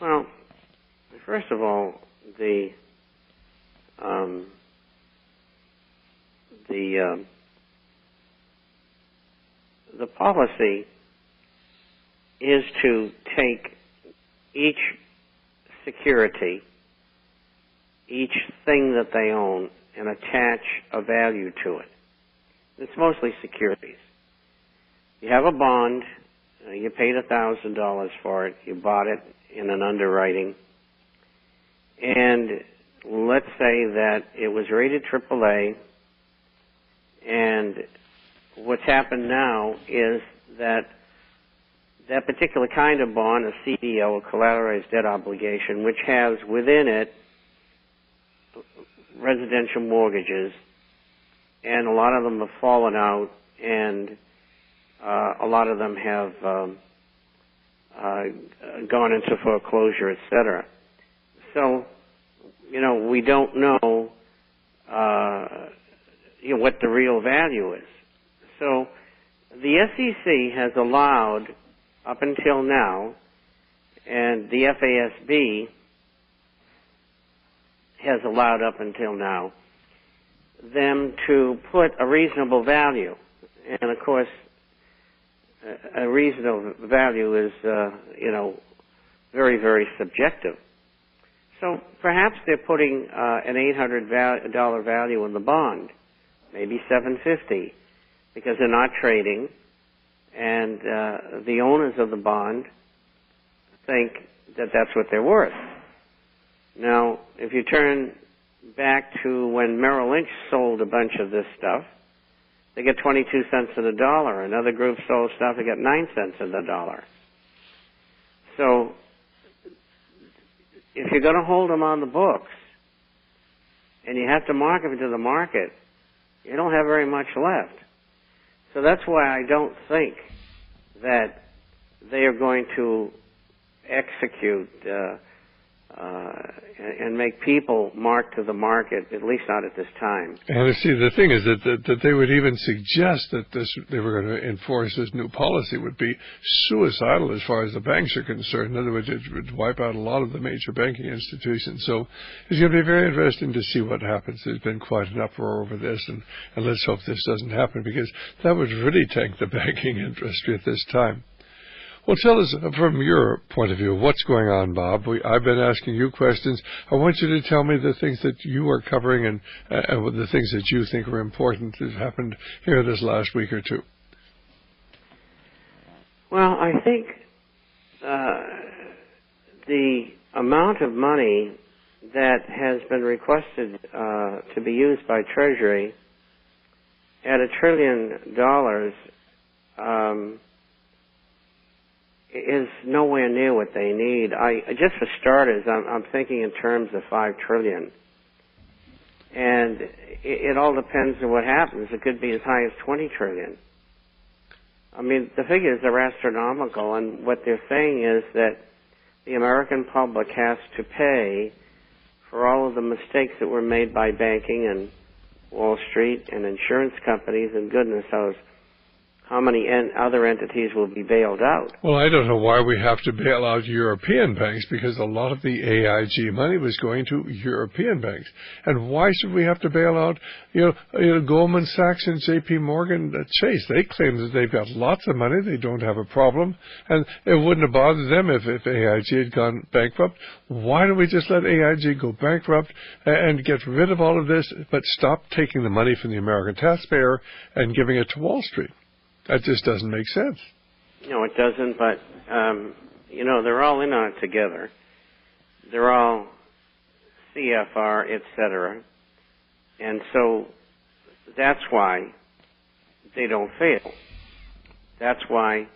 Well, first of all, the policy is to take each security, each thing that they own, and attach a value to it. It's mostly securities. You have a bond, you paid $1,000 for it, you bought it in an underwriting, and let's say that it was rated AAA, and what's happened now is that that particular kind of bond, a CDO, a collateralized debt obligation, which has within it residential mortgages, and a lot of them have fallen out, and a lot of them have gone into foreclosure, etc. So, we don't know, what the real value is. So, the SEC has allowed, up until now, and the FASB has allowed up until now, them to put a reasonable value. And of course, a reasonable value is, very, very subjective. So perhaps they're putting an $800 value in the bond, maybe $750, because they're not trading, and the owners of the bond think that that's what they're worth. Now, if you turn back to when Merrill Lynch sold a bunch of this stuff, they get 22 cents on the dollar. Another group sold stuff, they get 9 cents on the dollar. So, if you're going to hold them on the books, and you have to market them to the market, you don't have very much left. So that's why I don't think that they are going to execute and make people mark to the market, at least not at this time. And see, the thing is that they would even suggest that they were going to enforce this new policy would be suicidal as far as the banks are concerned. In other words, it would wipe out a lot of the major banking institutions. So it's going to be very interesting to see what happens. There's been quite an uproar over this, and let's hope this doesn't happen, because that would really tank the banking industry at this time. Well, tell us from your point of view, what's going on, Bob? I've been asking you questions. I want you to tell me the things that you are covering and the things that you think are important that happened here this last week or two. Well, I think the amount of money that has been requested to be used by Treasury at $1 trillion is nowhere near what they need. Just for starters, I'm thinking in terms of $5 trillion. And it all depends on what happens. It could be as high as $20 trillion. I mean, the figures are astronomical, and what they're saying is that the American public has to pay for all of the mistakes that were made by banking and Wall Street and insurance companies, and goodness knows how many other entities will be bailed out. Well, I don't know why we have to bail out European banks, because a lot of the AIG money was going to European banks. And why should we have to bail out, Goldman Sachs and J.P. Morgan, Chase? They claim that they've got lots of money. They don't have a problem. And it wouldn't have bothered them if AIG had gone bankrupt. Why don't we just let AIG go bankrupt and get rid of all of this, but stop taking the money from the American taxpayer and giving it to Wall Street? That just doesn't make sense. No, it doesn't, but, they're all in on it together. They're all CFR, et cetera. And so that's why they don't fail. That's why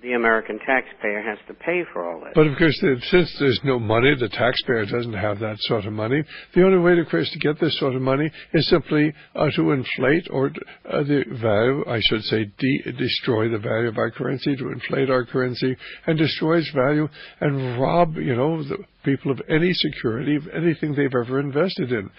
the American taxpayer has to pay for all this. But of course, since there's no money, the taxpayer doesn't have that sort of money. The only way, of course, to get this sort of money is simply to inflate or the value, I should say, destroy the value of our currency, to inflate our currency and destroy its value and rob, the people of any security of anything they've ever invested in.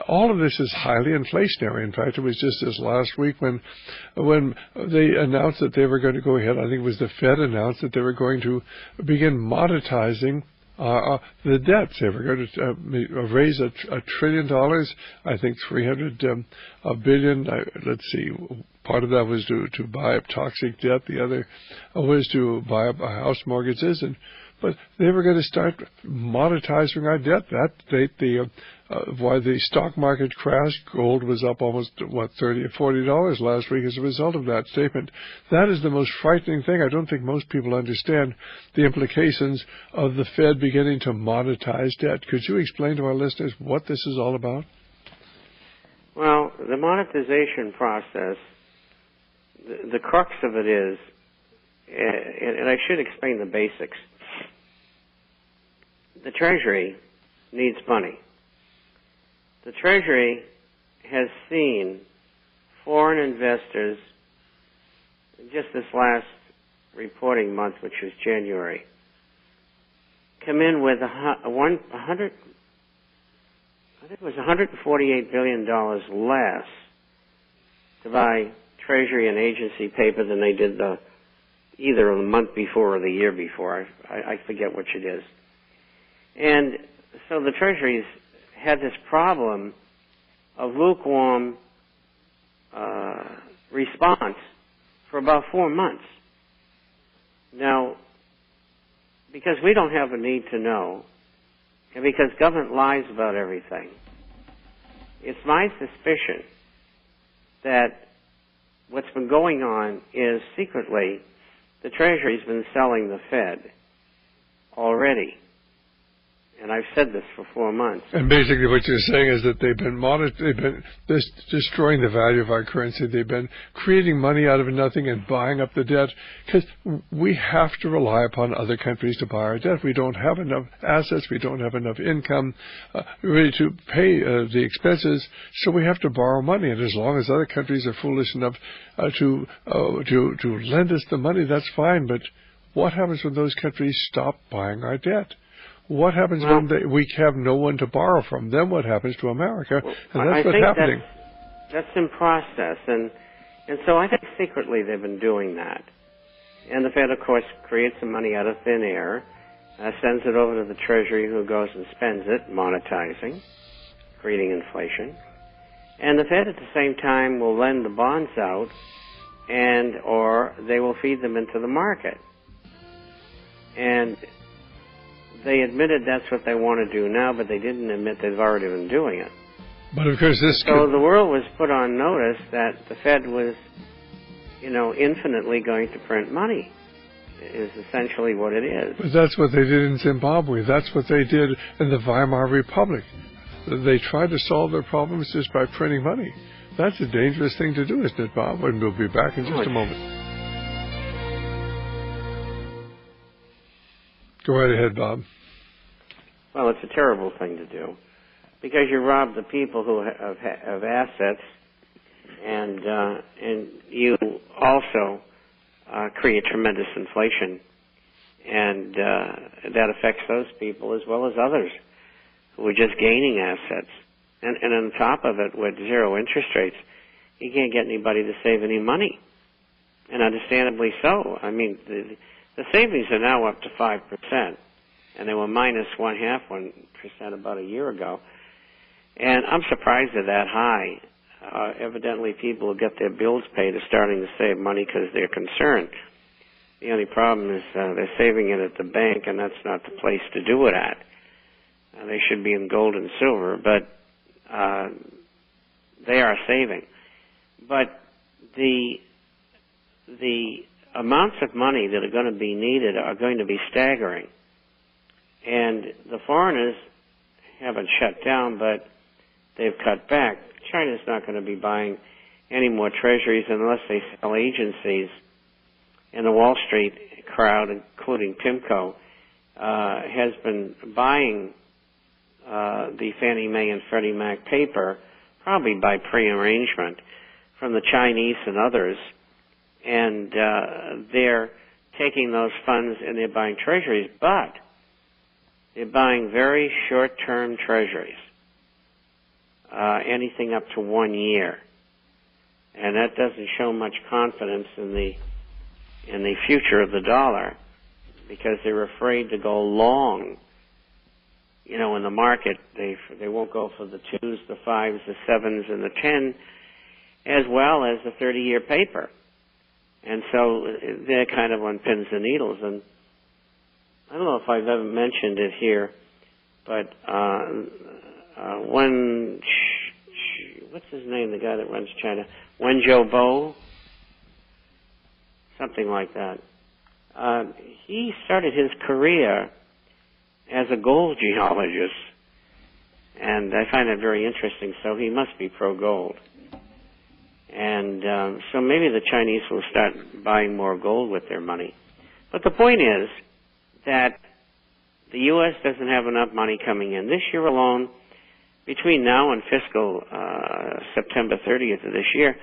All of this is highly inflationary. In fact, it was just this last week when they announced that they were going to go ahead. I think it was the Fed announced that they were going to begin monetizing the debts. They were going to raise $1 trillion. I think 300 billion. Let's see. Part of that was to buy up toxic debt. The other was to buy up house mortgages. But they were going to start monetizing our debt. Why the stock market crashed, gold was up almost, $30 or $40 last week as a result of that statement. That is the most frightening thing. I don't think most people understand the implications of the Fed beginning to monetize debt. Could you explain to our listeners what this is all about? Well, the monetization process, the crux of it is, and I should explain the basics. The Treasury needs money. The Treasury has seen foreign investors, just this last reporting month, which was January, come in with I think it was $148 billion less to buy Treasury and agency paper than they did either the month before or the year before. I forget which it is. And so the Treasury's had this problem of lukewarm response for about 4 months. Now, because we don't have a need to know, and because government lies about everything, it's my suspicion that what's been going on is secretly the Treasury's been selling the Fed already. And I've said this for 4 months. And basically what you're saying is that they've been destroying the value of our currency. They've been creating money out of nothing and buying up the debt, because we have to rely upon other countries to buy our debt. We don't have enough assets. We don't have enough income really to pay the expenses, so we have to borrow money. And as long as other countries are foolish enough to lend us the money, that's fine. But what happens when those countries stop buying our debt? What happens when we have no one to borrow from? Then what happens to America? And that's what's happening. That's in process. And so I think secretly they've been doing that. And the Fed, of course, creates the money out of thin air, sends it over to the Treasury, who goes and spends it, monetizing, creating inflation. And the Fed at the same time will lend the bonds out, or they will feed them into the market. And they admitted that's what they want to do now, but they didn't admit they've already been doing it. But of course So the world was put on notice that the Fed was, infinitely going to print money, is essentially what it is. But that's what they did in Zimbabwe. That's what they did in the Weimar Republic. They tried to solve their problems just by printing money. That's a dangerous thing to do, isn't it, Bob? And we'll be back in just a moment. Go right ahead, Bob. Well, it's a terrible thing to do, because you rob the people who have assets, and you also create tremendous inflation, and that affects those people as well as others who are just gaining assets. And on top of it, with zero interest rates, you can't get anybody to save any money, and understandably so. I mean, the savings are now up to 5%, and they were minus 0.5% about a year ago. And I'm surprised they're that high. Evidently, people who get their bills paid are starting to save money because they're concerned. The only problem is they're saving it at the bank, and that's not the place to do it at. They should be in gold and silver, but they are saving. But the amounts of money that are going to be needed are going to be staggering. And the foreigners haven't shut down, but they've cut back. China's not going to be buying any more treasuries unless they sell agencies. And the Wall Street crowd, including PIMCO, has been buying the Fannie Mae and Freddie Mac paper, probably by prearrangement, from the Chinese and others. And they're taking those funds and they're buying treasuries. But They're buying very short-term treasuries, anything up to 1 year. And that doesn't show much confidence in the future of the dollar, because they're afraid to go long. You know, in the market, they won't go for the 2s, the 5s, the 7s, and the 10, as well as the 30-year paper. And so they're kind of on pins and needles. And I don't know if I've ever mentioned it here, but what's his name, the guy that runs China? Wen Jiabao? Something like that. He started his career as a gold geologist, and I find that very interesting, so he must be pro-gold. And so maybe the Chinese will start buying more gold with their money. But the point is that the U.S. doesn't have enough money coming in. This year alone, between now and fiscal September 30th of this year,